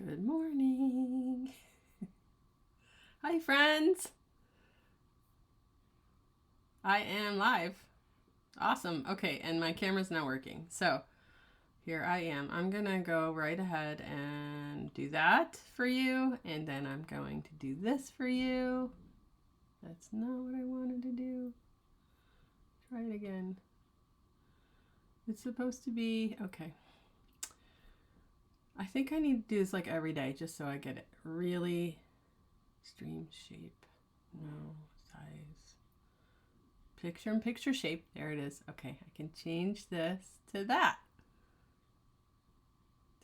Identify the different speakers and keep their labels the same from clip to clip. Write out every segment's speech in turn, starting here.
Speaker 1: Good morning. Hi, friends. I am live. Awesome. Okay, and my camera's not working. So here I am. I'm going to go right ahead and do that for you. And then I'm going to do this for you. That's not what I wanted to do. Try it again. It's supposed to be, okay. I think I need to do this like every day just so I get it really stream shape. No, size. Picture in picture shape. There it is. Okay, I can change this to that.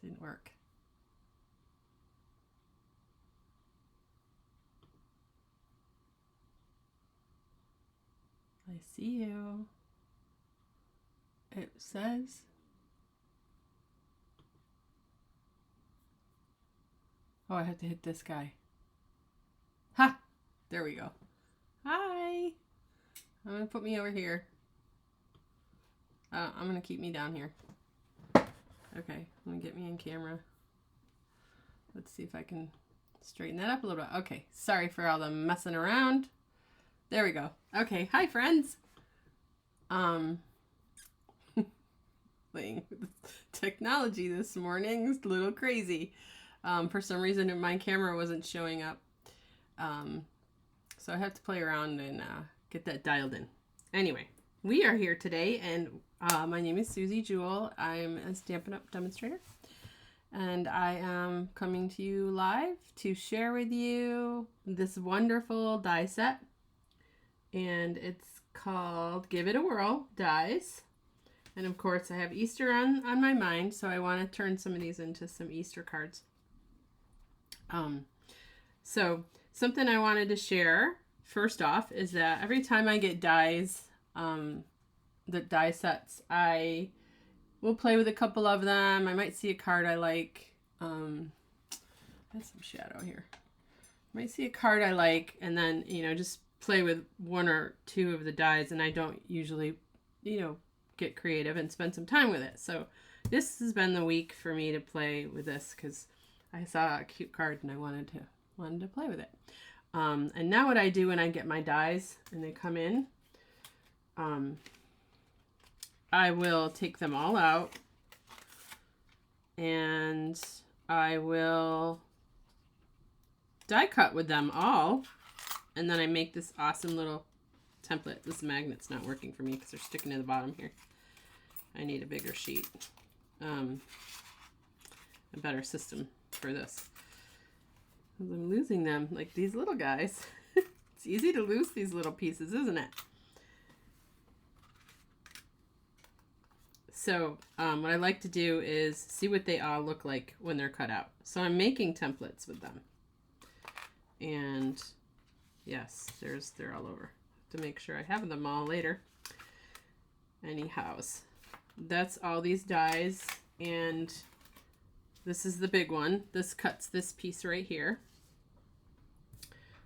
Speaker 1: Didn't work. I see you. It says oh, I have to hit this guy. Ha! There we go. Hi! I'm going to put me over here. I'm going to keep me down here. Okay, I'm going to get me in camera. Let's see if I can straighten that up a little bit. Okay, sorry for all the messing around. There we go. Okay, hi friends. Playing with technology this morning is a little crazy. For some reason my camera wasn't showing up. So I have to play around and get that dialed in. Anyway, we are here today, and my name is Susie Jewell. I'm a Stampin' Up! Demonstrator, and I am coming to you live to share with you this wonderful die set, and it's called Give It a Whirl Dies. And of course, I have Easter on my mind, so I want to turn some of these into some Easter cards. So something I wanted to share first off is that every time I get dies, the die sets, I will play with a couple of them. I might see a card I like. I have some shadow here. I might see a card I like, and then, just play with one or two of the dies, and I don't usually, get creative and spend some time with it. So this has been the week for me to play with this because I saw a cute card and I wanted to play with it. And now what I do when I get my dies and they come in, I will take them all out and I will die cut with them all, and then I make this awesome little template. This magnet's not working for me because they're sticking to the bottom here. I need a bigger sheet, a better system for this. I'm losing them like these little guys. It's easy to lose these little pieces, isn't it? So what I like to do is see what they all look like when they're cut out. So I'm making templates with them. And yes, they're all over. To make sure I have them all later. Anyhows, that's all these dies, and this is the big one. This cuts this piece right here.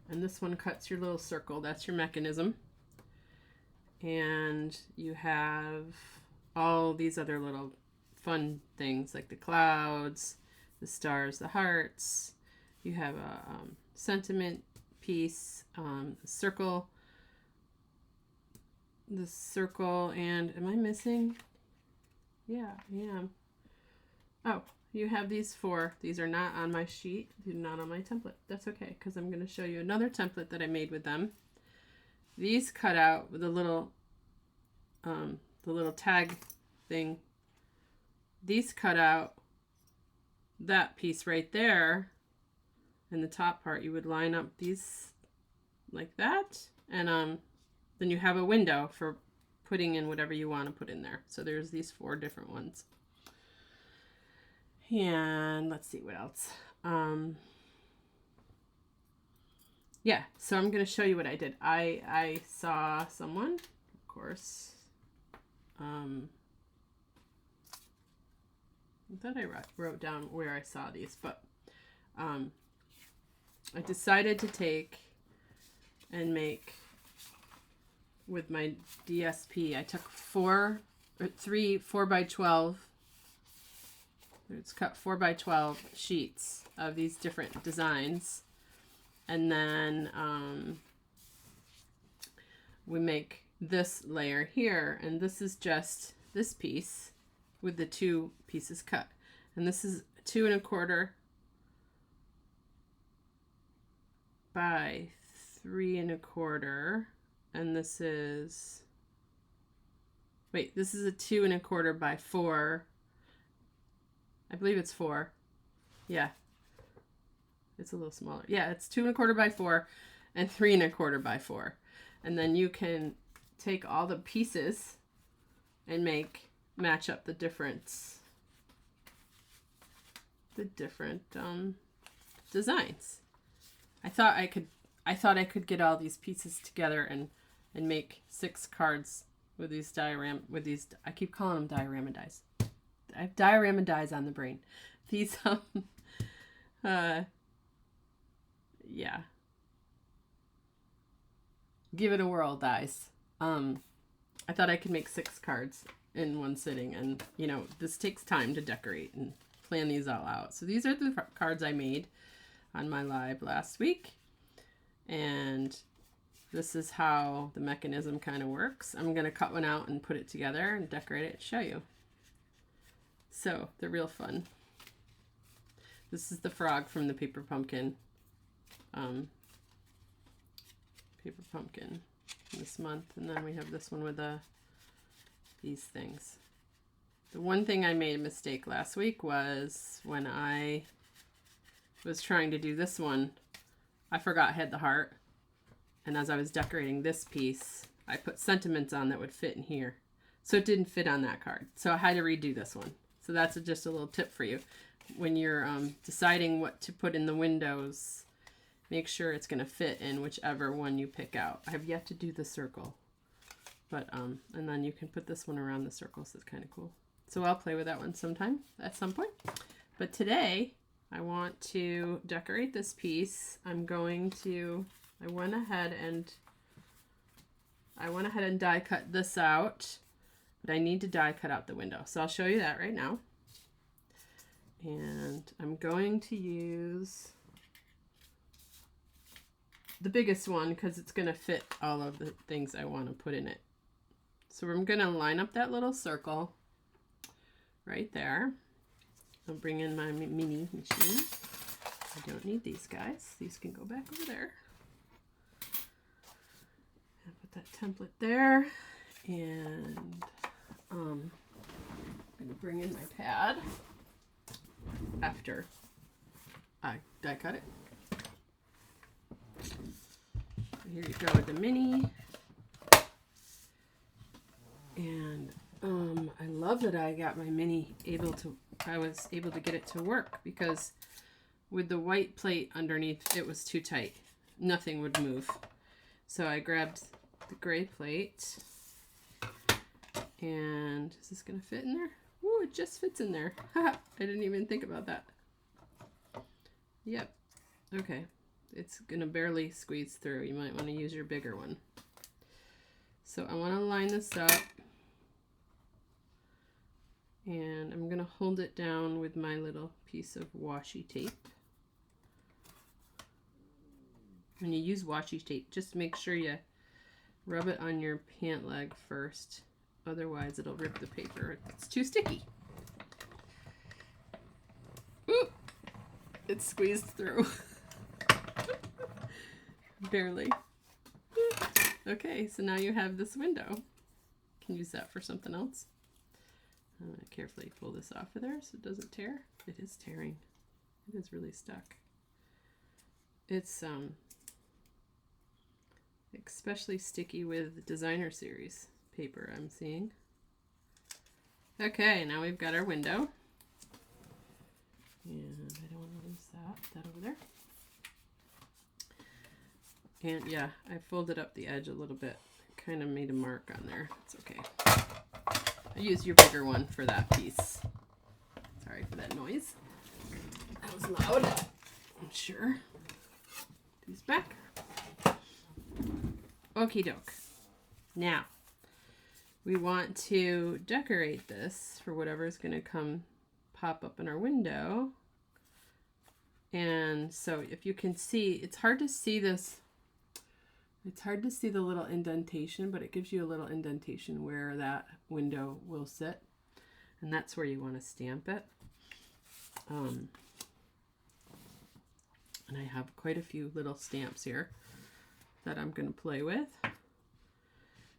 Speaker 1: And this one cuts your little circle. That's your mechanism. And you have all these other little fun things like the clouds, the stars, the hearts. You have a sentiment piece, circle, the circle, and am I missing? Yeah, I am. Oh, you have these four. These are not on my sheet. They're not on my template. That's okay, because I'm going to show you another template that I made with them. These cut out with the little tag thing. These cut out that piece right there. In the top part, you would line up these like that, and then you have a window for putting in whatever you want to put in there. So there's these four different ones. And let's see what else. Yeah, so I'm going to show you what I did. I saw someone, of course. I thought I wrote down where I saw these, but I decided to take and make with my DSP. I took three 4x12 It's cut 4x12 sheets of these different designs. And then we make this layer here, and this is just this piece with the 2 pieces cut. And this is 2 1/4 by 3 1/4, and this is, wait, this is a 2 1/4 by 4. I believe it's 4. Yeah. It's a little smaller. Yeah, it's 2 1/4 by 4 and 3 1/4 by 4. And then you can take all the pieces and match up the different designs. I thought I could get all these pieces together and make 6 cards with these I keep calling them diorama dies. I have diorama dies on the brain. These yeah. Give it a whirl dies. I thought I could make 6 cards in one sitting, and you know, this takes time to decorate and plan these all out. So these are the cards I made on my live last week, and this is how the mechanism kind of works. I'm going to cut one out and put it together and decorate it and show you. So they're real fun. This is the frog from the paper pumpkin this month, and then we have this one with these things. The one thing I made a mistake last week was when I was trying to do this one, I forgot I had the heart, and as I was decorating this piece, I put sentiments on that would fit in here, so it didn't fit on that card, so I had to redo this one. So that's just a little tip for you when you're deciding what to put in the windows. Make sure it's going to fit in whichever one you pick out. I have yet to do the circle, but and then you can put this one around the circle, so it's kind of cool. So I'll play with that one sometime at some point. But today I want to decorate this piece. I went ahead and die cut this out, but I need to die cut out the window. So I'll show you that right now. And I'm going to use the biggest one because it's going to fit all of the things I want to put in it. So I'm going to line up that little circle right there. I'll bring in my mini machine. I don't need these guys. These can go back over there. And put that template there. And I'm going to bring in my pad after I die cut it. Here you go with the mini. And I love that I got my mini I was able to get it to work, because with the white plate underneath it was too tight. Nothing would move. So I grabbed the gray plate, and is this gonna fit in there? Ooh, it just fits in there. I didn't even think about that. Yep. Okay. It's gonna barely squeeze through. You might want to use your bigger one. So I want to line this up, and I'm gonna hold it down with my little piece of washi tape. When you use washi tape, just make sure you rub it on your pant leg first. Otherwise it'll rip the paper. It's too sticky. Ooh, it squeezed through. Barely. Okay, so now you have this window. You can use that for something else. I'm going to carefully pull this off of there so it doesn't tear. It is tearing. It is really stuck. It's especially sticky with designer series paper, I'm seeing. Okay, now we've got our window. And I don't want to lose that over there. And yeah, I folded up the edge a little bit. Kind of made a mark on there. It's okay. I use your bigger one for that piece. Sorry for that noise. That was loud. I'm sure. These back. Okie doke. Now, we want to decorate this for whatever's going to come pop up in our window. And so if you can see, it's hard to see this. It's hard to see the little indentation, but it gives you a little indentation where that window will sit. And that's where you want to stamp it. And I have quite a few little stamps here that I'm going to play with. I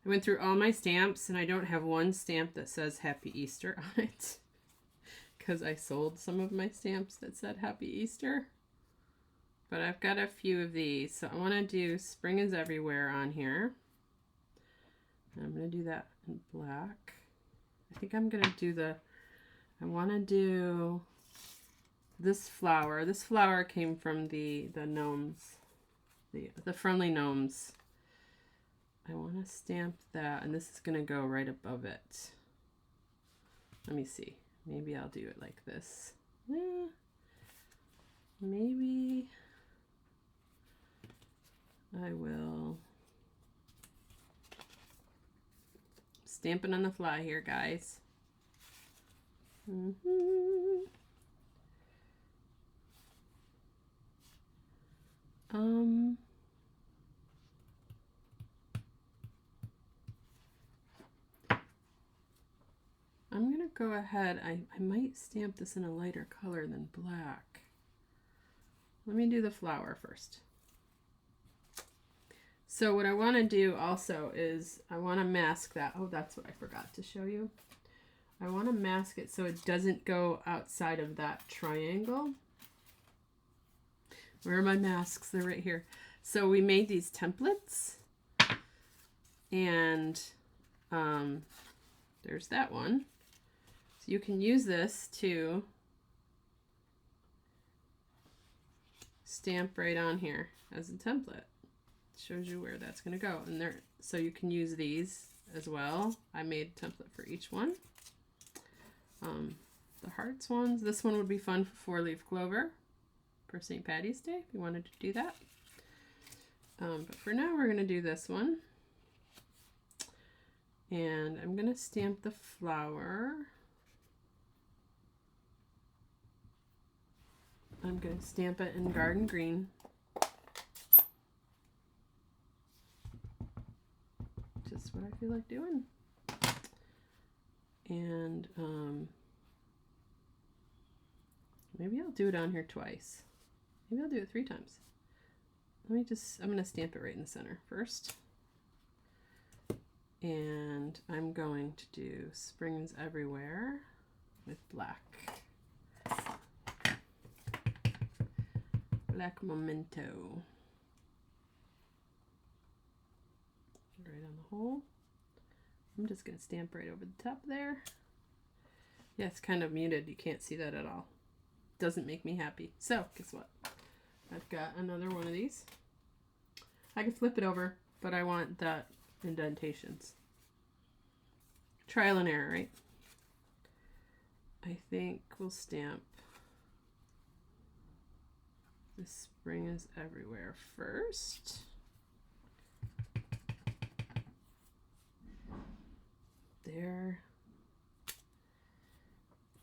Speaker 1: went through all my stamps and I don't have one stamp that says Happy Easter on it because I sold some of my stamps that said Happy Easter. But I've got a few of these. So I want to do Spring is Everywhere on here. And I'm going to do that in black. I think I'm going to do I want to do this flower. This flower came from the gnomes, the friendly gnomes. I want to stamp that, and this is going to go right above it. Let me see. Maybe I'll do it like this. Maybe I will stamp it on the fly here, guys. I'm gonna go ahead. I might stamp this in a lighter color than black. Let me do the flower first. So what I want to do also is I want to mask that. Oh, that's what I forgot to show you. I want to mask it so it doesn't go outside of that triangle. Where are my masks? They're right here. So we made these templates, and there's that one. So you can use this to stamp right on here as a template. It shows you where that's going to go, and there. So you can use these as well. I made a template for each one. The hearts ones. This one would be fun for 4-leaf clover for St. Patty's Day if you wanted to do that. But for now, we're going to do this one. And I'm going to stamp the flower. I'm going to stamp it in garden green. Just what I feel like doing. And maybe I'll do it on here twice. Maybe I'll do it 3 times. I'm going to stamp it right in the center first. And I'm going to do Spring is Everywhere with black. Black memento. Right on the hole. I'm just going to stamp right over the top there. Yeah, it's kind of muted. You can't see that at all. Doesn't make me happy. So, guess what? I've got another one of these. I can flip it over, but I want that indentations. Trial and error, right? I think we'll stamp the Spring is Everywhere first. There.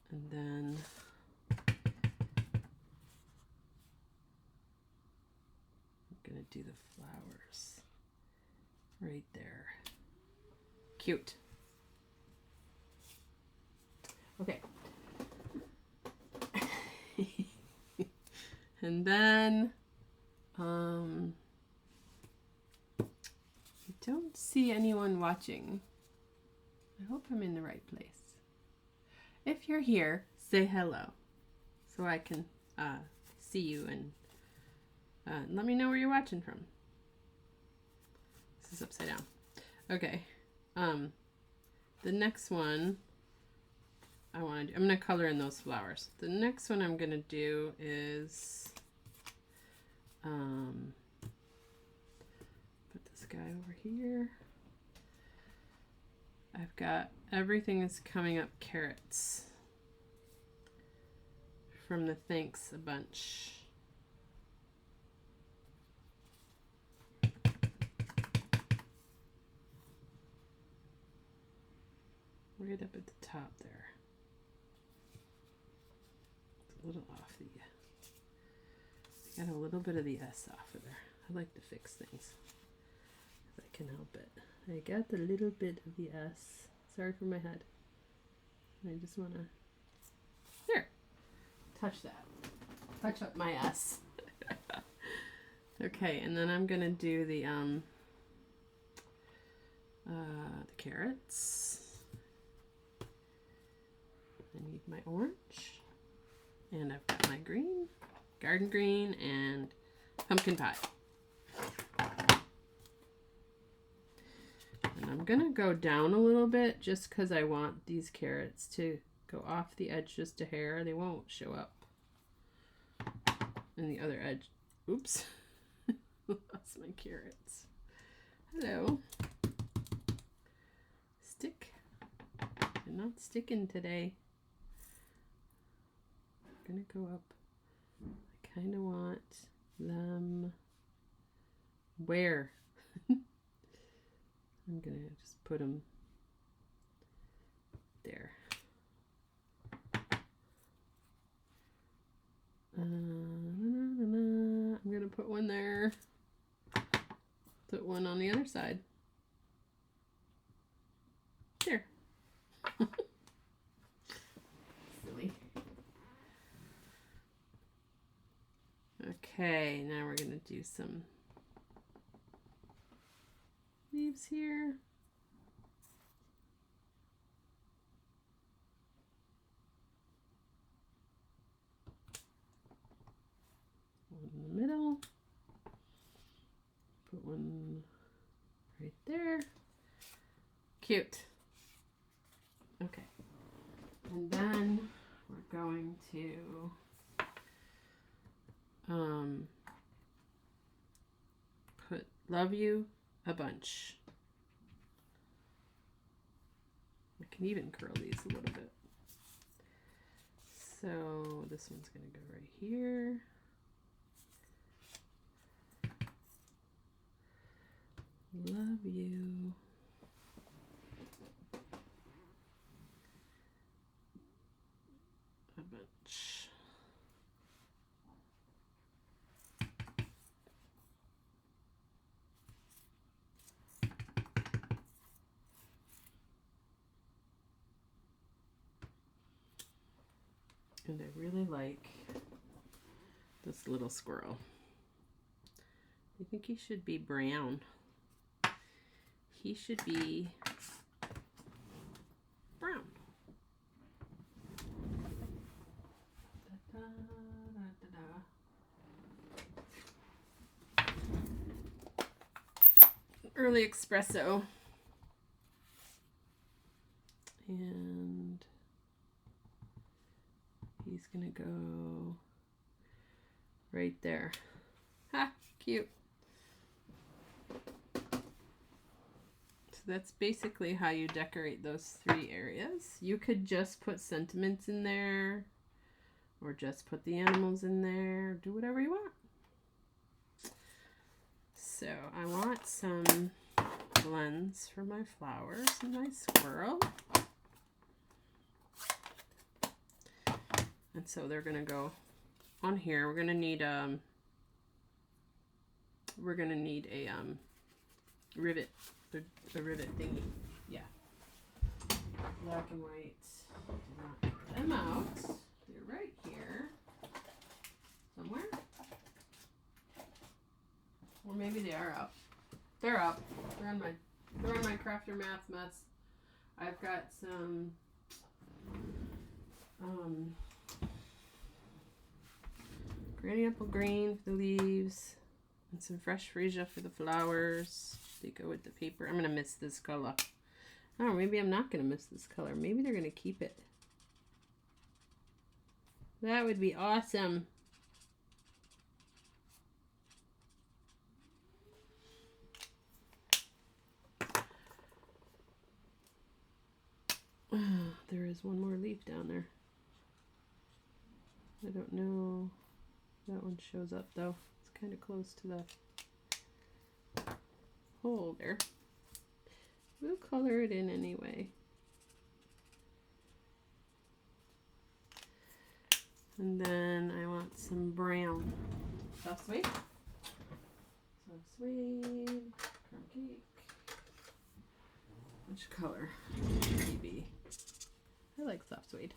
Speaker 1: And then I'm going to do the flowers right there. Cute. Okay. And then I don't see anyone watching. I hope I'm in the right place. If you're here, say hello so I can see you and let me know where you're watching from. This is upside down. Okay. The next one I'm going to color in those flowers. The next one I'm going to do is put this guy over here. I've got Everything is Coming Up carrots from the Thanks a Bunch. Right up at the top there. a little off the, I got a little bit of the S off of there. I like to fix things if I can help it. I got a little bit of the S. Sorry for my head. I just want to, there, touch that. Touch up my S. Okay, and then I'm gonna do the carrots. I need my orange, and I've got my green, garden green, and pumpkin pie. And I'm gonna go down a little bit just because I want these carrots to go off the edge just a hair. They won't show up in the other edge. Oops. Lost my carrots. Hello. Stick. They're not sticking today. I'm gonna go up. I kind of want them where? I'm gonna just put them there. I'm gonna put one there. Put one on the other side. There. Silly. Okay, now we're gonna do some leaves here. One in the middle. Put one right there. Cute. Okay. And then we're going to put love you a bunch. I can even curl these a little bit. So this one's going to go right here. Love you. A bunch. And I really like this little squirrel. I think he should be brown. He should be brown. Da, da, da, da. Early espresso. And he's gonna go right there. Ha, cute. That's basically how you decorate those 3 areas. You could just put sentiments in there or just put the animals in there. Do whatever you want. So I want some blends for my flowers and my squirrel. And so they're going to go on here. We're going to need a rivet. A rivet thingy. Yeah. Black and white. Do not put them out. They're right here. Somewhere. Or maybe they are up. They're up. They're on my Crafter Math mess. I've got some granny apple green for the leaves. And some fresh freesia for the flowers. They go with the paper. I'm going to miss this color. Oh, maybe I'm not going to miss this color. Maybe they're going to keep it. That would be awesome. There is one more leaf down there. I don't know. That one shows up though. It's kind of close to the hole there. We'll color it in anyway. And then I want some brown. Soft suede. Soft suede. Crumb cake. Which color? Maybe. I like soft suede.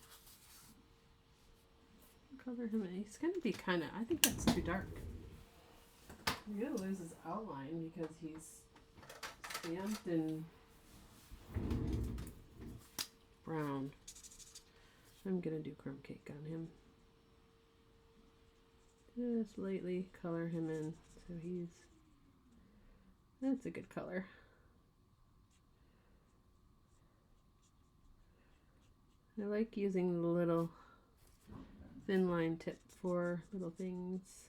Speaker 1: Color him in. He's gonna be kind of. I think that's too dark. I'm gonna lose his outline because he's stamped in brown. I'm gonna do crumb cake on him. Just lightly color him in so that's a good color. I like using the little thin line tip for little things.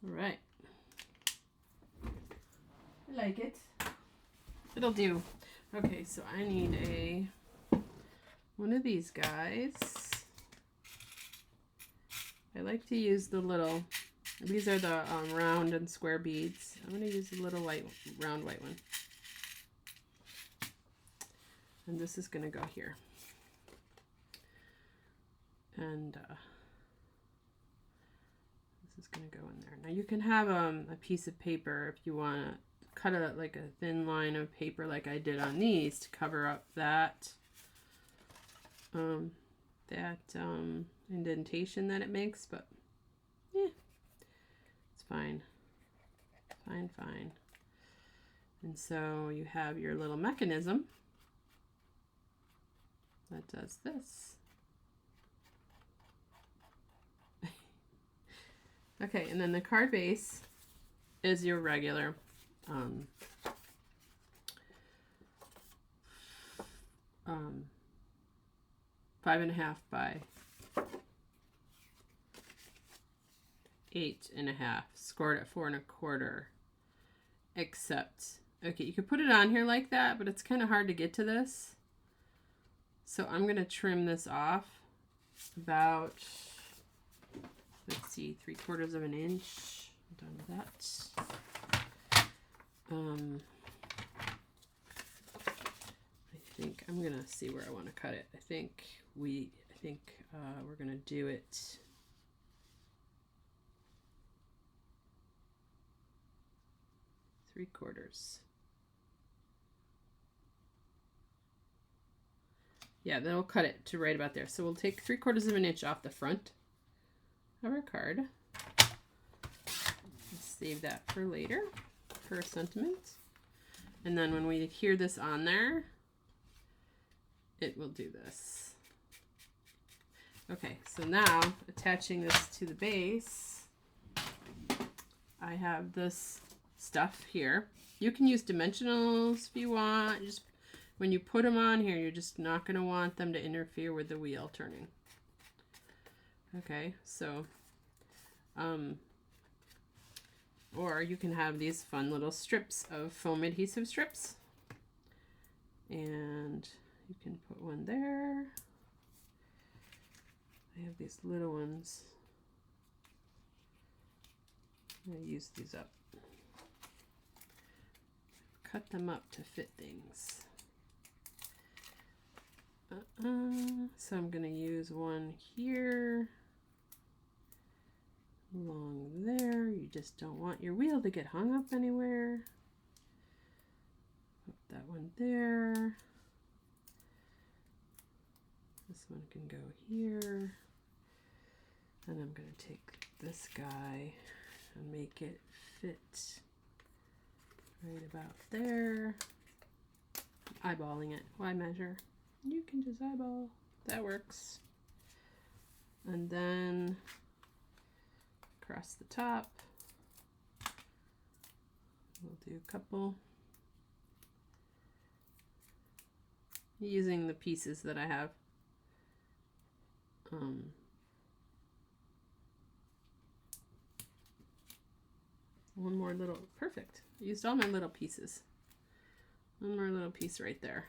Speaker 1: All right. I like it. It'll do. Okay, so I need one of these guys. I like to use the little, these are the round and square beads. I'm going to use the little round white one. And this is going to go here. And this is going to go in there. Now you can have a piece of paper if you want to cut like a thin line of paper like I did on these to cover up that indentation that it makes, but yeah, it's fine. Fine. And so you have your little mechanism that does this. Okay, and then the card base is your regular 5.5 by 8.5, scored at 4 1/4. Except, okay, you could put it on here like that, but it's kind of hard to get to this. So I'm gonna trim this off about, let's see, 3/4 of an inch. I'm done with that. I think I'm gonna see where I want to cut it. I think we're gonna do it. Three-quarters. Yeah, then we'll cut it to right about there. So we'll take 3/4 of an inch off the front of our card. Let's save that for later, for sentiment. And then when we adhere this on there, it will do this. Okay, so now attaching this to the base, I have this stuff here. You can use dimensionals if you want. Just when you put them on here, you're just not going to want them to interfere with the wheel turning. Okay, so or you can have these fun little strips of foam adhesive strips, and you can put one there. I have these little ones. I'm going to use these up. Cut them up to fit things. So I'm going to use one here, along there. You just don't want your wheel to get hung up anywhere. Put that one there. This one can go here. And I'm going to take this guy and make it fit right about there. Eyeballing it. Why measure? You can just eyeball. That works. And then across the top, we'll do a couple using the pieces that I have. One more little, perfect. I used all my little pieces. One more little piece right there.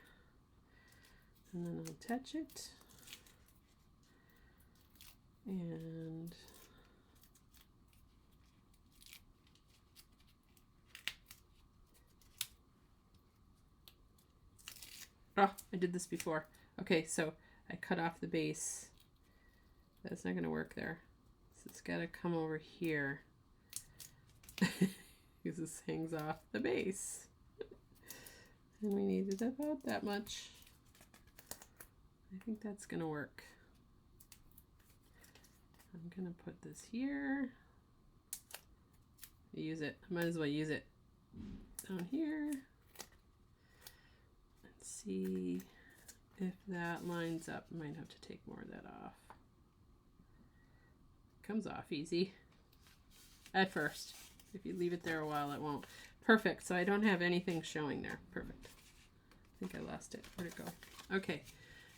Speaker 1: And then I'll attach it. And Oh, I did this before. Okay, so I cut off the base. That's not going to work there. So it's got to come over here. Because this hangs off the base. And we needed about that much. I think that's going to work. I'm going to put this here. Use it. I might as well use it down here. Let's see if that lines up. I might have to take more of that off. Comes off easy at first. If you leave it there a while, it won't. Perfect. So I don't have anything showing there. Perfect. I think I lost it. Where'd it go? Okay.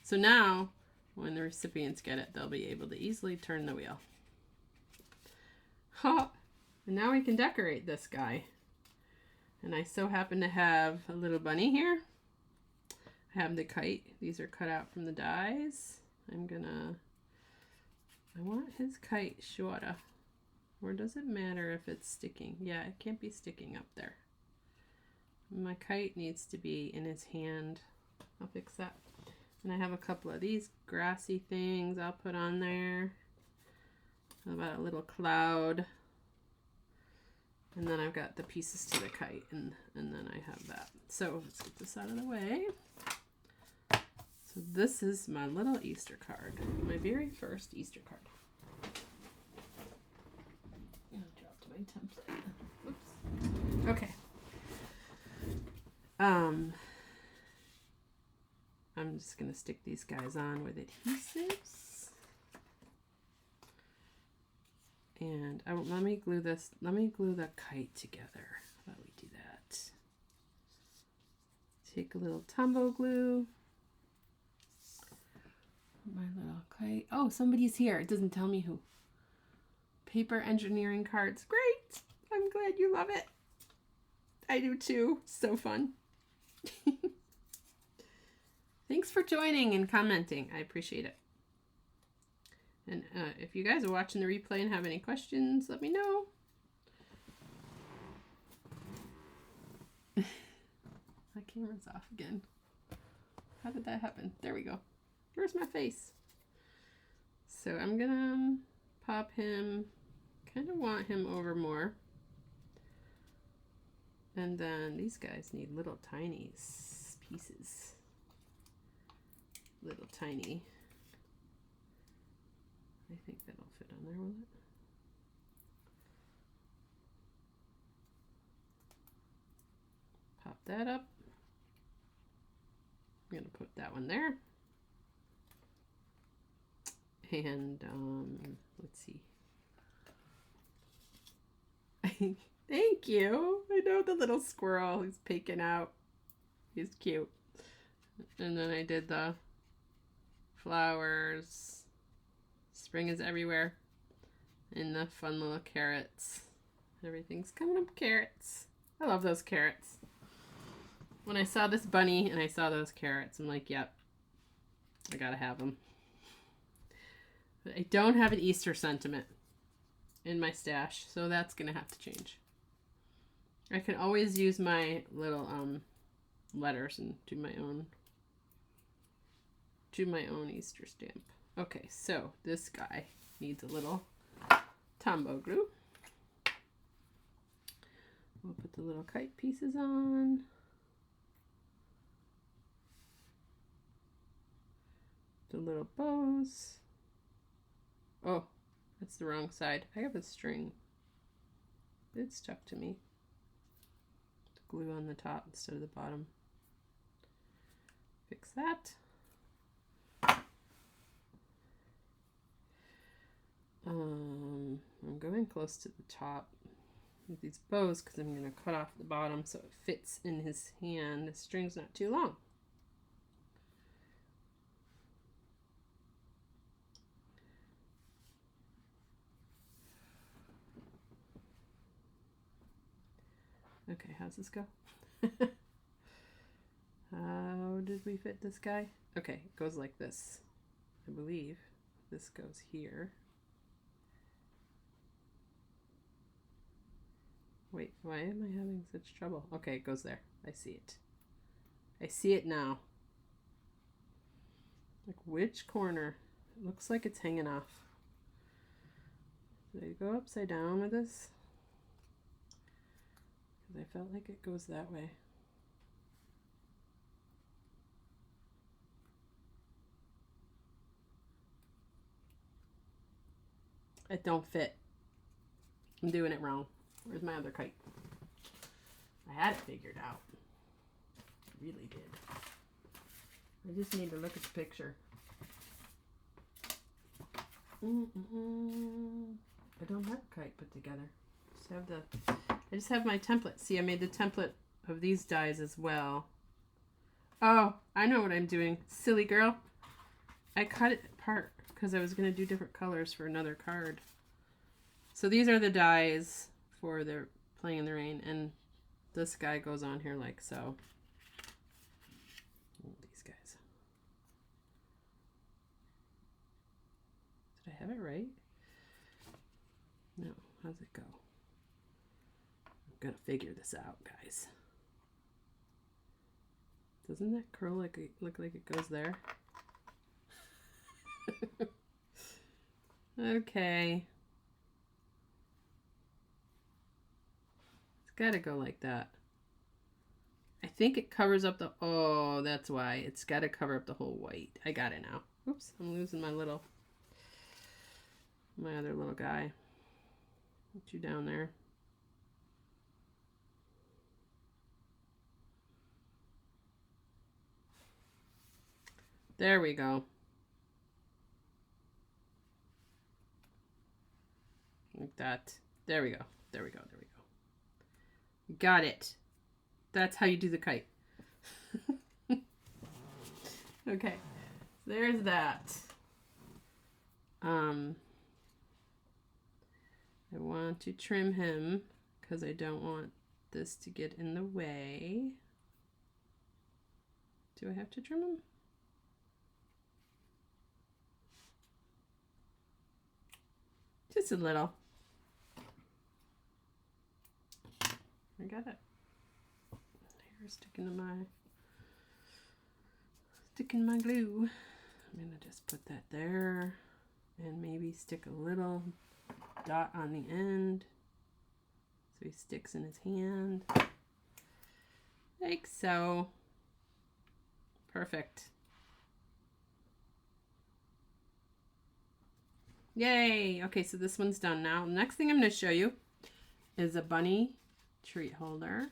Speaker 1: So now when the recipients get it, they'll be able to easily turn the wheel. Ha! And now we can decorate this guy. And I so happen to have a little bunny here. I have the kite. These are cut out from the dies. I want his kite shorter. Or does it matter if it's sticking? Yeah, it can't be sticking up there. My kite needs to be in his hand. I'll fix that. And I have a couple of these grassy things I'll put on there. How about a little cloud? And then I've got the pieces to the kite, and then I have that. So let's get this out of the way. So this is my little Easter card. My very first Easter card. I dropped my template. Oops. Okay. I'm just gonna stick these guys on with adhesives. And let me glue this. Let me glue the kite together. How about we do that? Take a little tumble glue. My little kite. Oh, somebody's here. It doesn't tell me who. Paper engineering cards. Great. I'm glad you love it. I do too. So fun. Thanks for joining and commenting. I appreciate it. And if you guys are watching the replay and have any questions, let me know. My camera's off again. How did that happen? There we go. Where's my face? So I'm gonna pop him, kind of want him over more. And then these guys need little tiny pieces. Little tiny. I think that'll fit on there, will it? Pop that up. I'm gonna put that one there. And let's see. Thank you. I know the little squirrel who's peeking out. He's cute. And then I did the flowers. Spring is everywhere. And the fun little carrots. Everything's coming up carrots. I love those carrots. When I saw this bunny and I saw those carrots, I'm like, yep, I gotta have them. But I don't have an Easter sentiment in my stash, so that's gonna have to change. I can always use my little letters and do my own Easter stamp. Okay, so this guy needs a little Tombow glue. We'll put the little kite pieces on. The little bows. Oh, that's the wrong side. I have a string. It's stuck to me. Glue on the top instead of the bottom. Fix that. I'm going close to the top with these bows because I'm going to cut off the bottom so it fits in his hand. The string's not too long. Okay, how's this go? How did we fit this guy? Okay, it goes like this. I believe this goes here. Wait, why am I having such trouble? Okay, it goes there. I see it. I see it now. Like which corner? It looks like it's hanging off. Did I go upside down with this? Because I felt like it goes that way. It don't fit. I'm doing it wrong. Where's my other kite? I had it figured out. I really did. I just need to look at the picture. I don't have a kite put together. I just have my template. See, I made the template of these dies as well. Oh, I know what I'm doing. Silly girl. I cut it apart because I was going to do different colors for another card. So these are the dies for the Playing in the Rain, and this guy goes on here like so. These guys. Did I have it right? No. How's it go? I'm gonna figure this out, guys. Doesn't that curl look like it goes there? Okay. It's gotta go like that. I think it covers up the... Oh, that's why. It's gotta cover up the whole white. I got it now. Oops, I'm losing my other little guy. Put you down there. There we go. Like that. There we go. There we go. There we go. Got it. That's how you do the kite. Okay. There's that. I want to trim him because I don't want this to get in the way. Do I have to trim him? Just a little. I got it. Hair sticking my glue. I'm gonna just put that there and maybe stick a little dot on the end so he sticks in his hand like so. Perfect. Yay. Okay, so this one's done now. Next thing I'm going to show you is a bunny treat holder.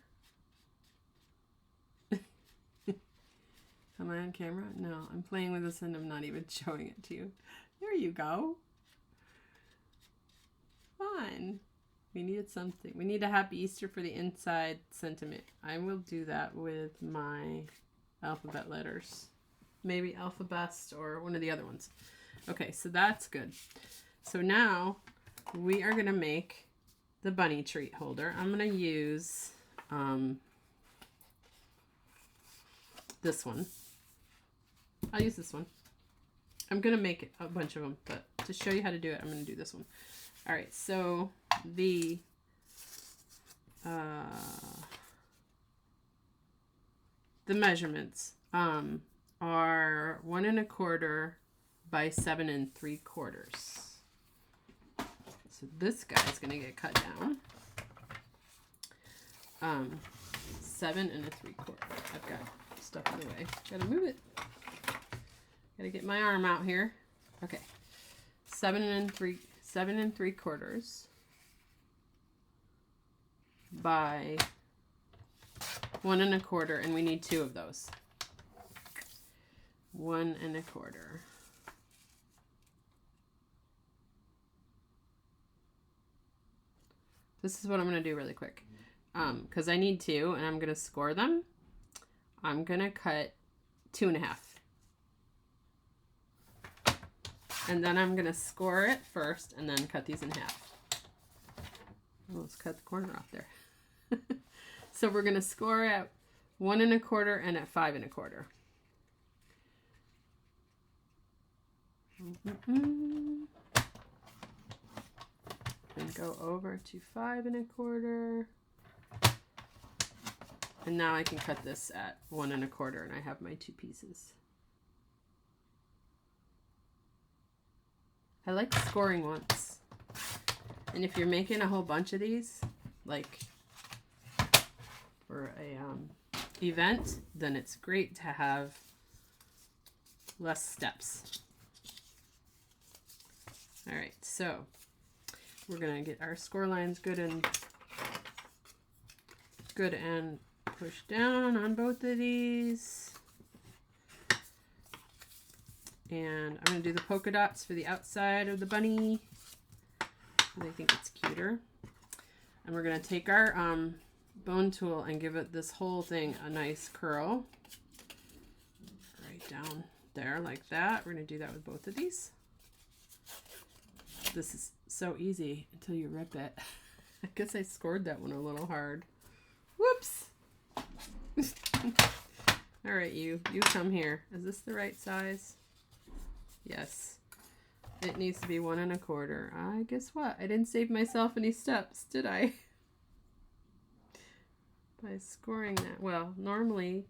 Speaker 1: Am I on camera? No, I'm playing with this and I'm not even showing it to you. There you go. Fun. We needed something. We need a happy Easter for the inside sentiment. I will do that with my alphabet letters. Maybe Alphabest or one of the other ones. Okay, so that's good. So now we are going to make the bunny treat holder. I'm going to use this one. I'll use this one. I'm going to make a bunch of them, but to show you how to do it, I'm going to do this one. All right, so the measurements are 1 1/4 by 7 3/4. So this guy is going to get cut down. 7 3/4. I've got stuff in the way. Gotta move it. Gotta get my arm out here. Okay. 7 3/4 by 1 1/4, and we need 2 of those. 1 1/4. This is what I'm going to do really quick. Because I need 2, and I'm going to score them. I'm going to cut 2 1/2. And then I'm going to score it first, and then cut these in half. Almost cut the corner off there. So we're going to score at 1 1/4 and at 5 1/4. And go over to 5 1/4. And now I can cut this at 1 1/4, and I have my 2 pieces. I like scoring ones. And if you're making a whole bunch of these, like for a event, then it's great to have less steps. All right, so we're gonna get our score lines good and push down on both of these. And I'm gonna do the polka dots for the outside of the bunny. I think it's cuter. And we're gonna take our bone tool and give it this whole thing a nice curl. Right down there like that. We're gonna do that with both of these. This is so easy until you rip it. I guess I scored that one a little hard. Whoops! All right, you come here. Is this the right size? Yes. It needs to be 1 1/4. Guess what? I didn't save myself any steps, did I? By scoring that. Well, normally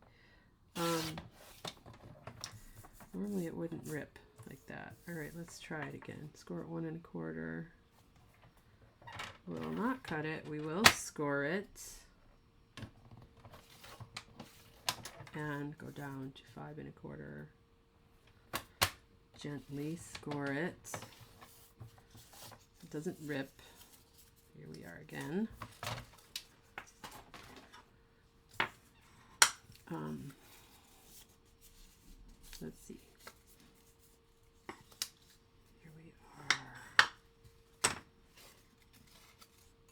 Speaker 1: it wouldn't rip like that. All right, let's try it again. Score it 1 1/4. We'll not cut it. We will score it. And go down to 5 1/4. Gently score it. It doesn't rip. Here we are again. Let's see. Here we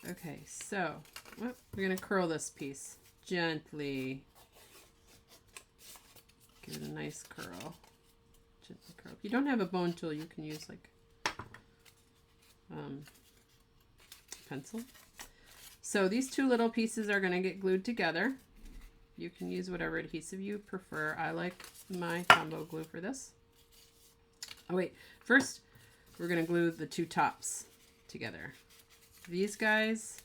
Speaker 1: are. Okay, so we're going to curl this piece gently. Give it a nice curl. Gently curl. If you don't have a bone tool, you can use like pencil. So these two little pieces are going to get glued together. You can use whatever adhesive you prefer. I like my combo glue for this. Oh wait, first we're going to glue the two tops together. These guys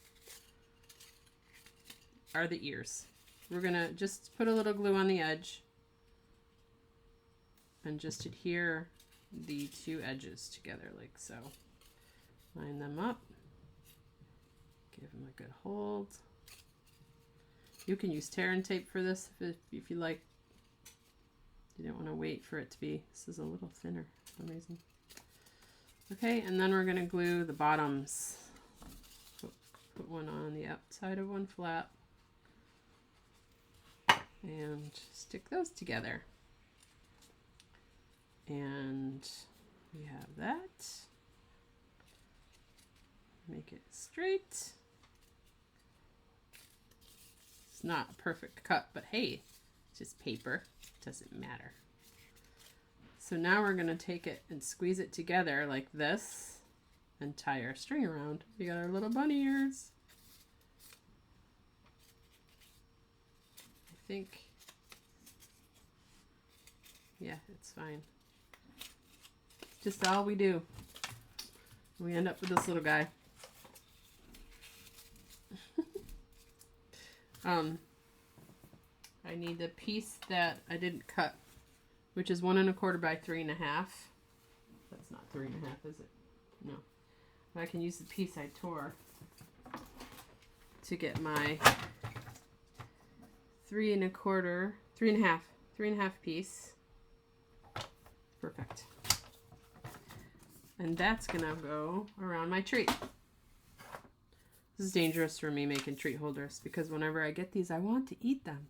Speaker 1: are the ears. We're going to just put a little glue on the edge and just adhere the two edges together like so. Line them up. Give them a good hold. You can use tear and tape for this if you like. You don't want to wait for it to be. This is a little thinner for some reason. Okay, and then we're going to glue the bottoms. Put one on the outside of one flap and stick those together. And we have that. Make it straight. It's not a perfect cut, but hey, it's just paper. It doesn't matter. So now we're going to take it and squeeze it together like this and tie our string around. We got our little bunny ears. I think, yeah, it's fine. It's just all we do. We end up with this little guy. I need the piece that I didn't cut, which is 1 1/4 by 3 1/2. That's not 3 1/2, is it? No. I can use the piece I tore to get my 3 1/2 piece. Perfect. And that's gonna go around my treat. This is dangerous for me making treat holders because whenever I get these, I want to eat them.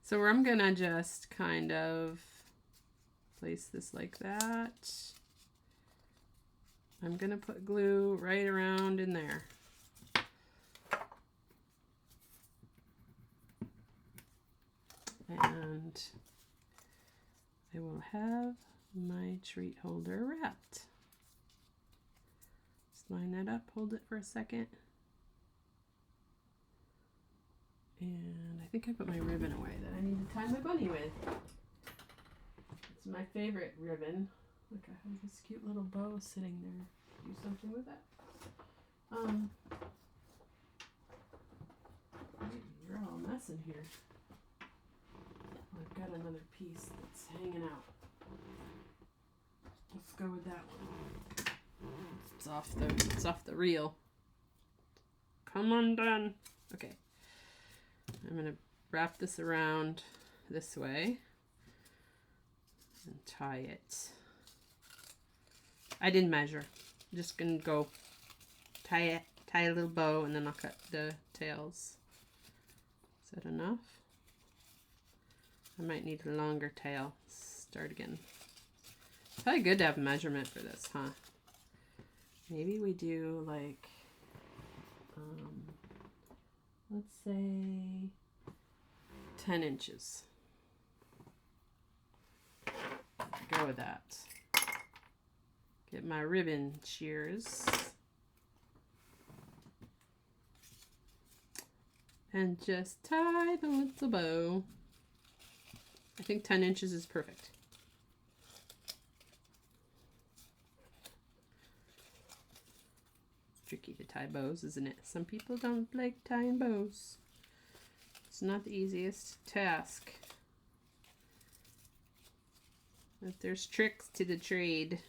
Speaker 1: So I'm gonna just kind of place this like that. I'm gonna put glue right around in there. And I will have my treat holder wrapped. Just line that up, hold it for a second. And I think I put my ribbon away that I need to tie my bunny with. It's my favorite ribbon. Look, I have this cute little bow sitting there. Do something with it. You're all a mess in here. I've got another piece that's hanging out. go with that one. It's off the reel. Come on, done. Okay. I'm gonna wrap this around this way and tie it. I didn't measure. I'm just gonna go tie a little bow, and then I'll cut the tails. Is that enough? I might need a longer tail. Start again. Probably good to have a measurement for this, huh? Maybe we do like, let's say 10 inches. Go with that. Get my ribbon shears. And just tie the little bow. I think 10 inches is perfect. It's tricky to tie bows, isn't it? Some people don't like tying bows. It's not the easiest task. But there's tricks to the trade.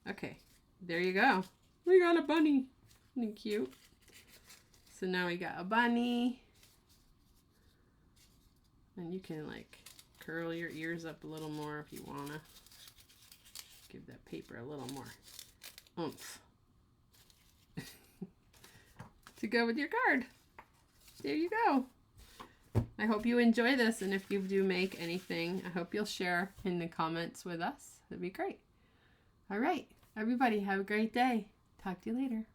Speaker 1: Okay, there you go. We got a bunny. Isn't it cute? So now we got a bunny. And you can like curl your ears up a little more if you wanna. Give that paper a little more oomph. To go with your card. There you go. I hope you enjoy this, and if you do make anything, I hope you'll share in the comments with us. That'd be great. All right, everybody, have a great day. Talk to you later.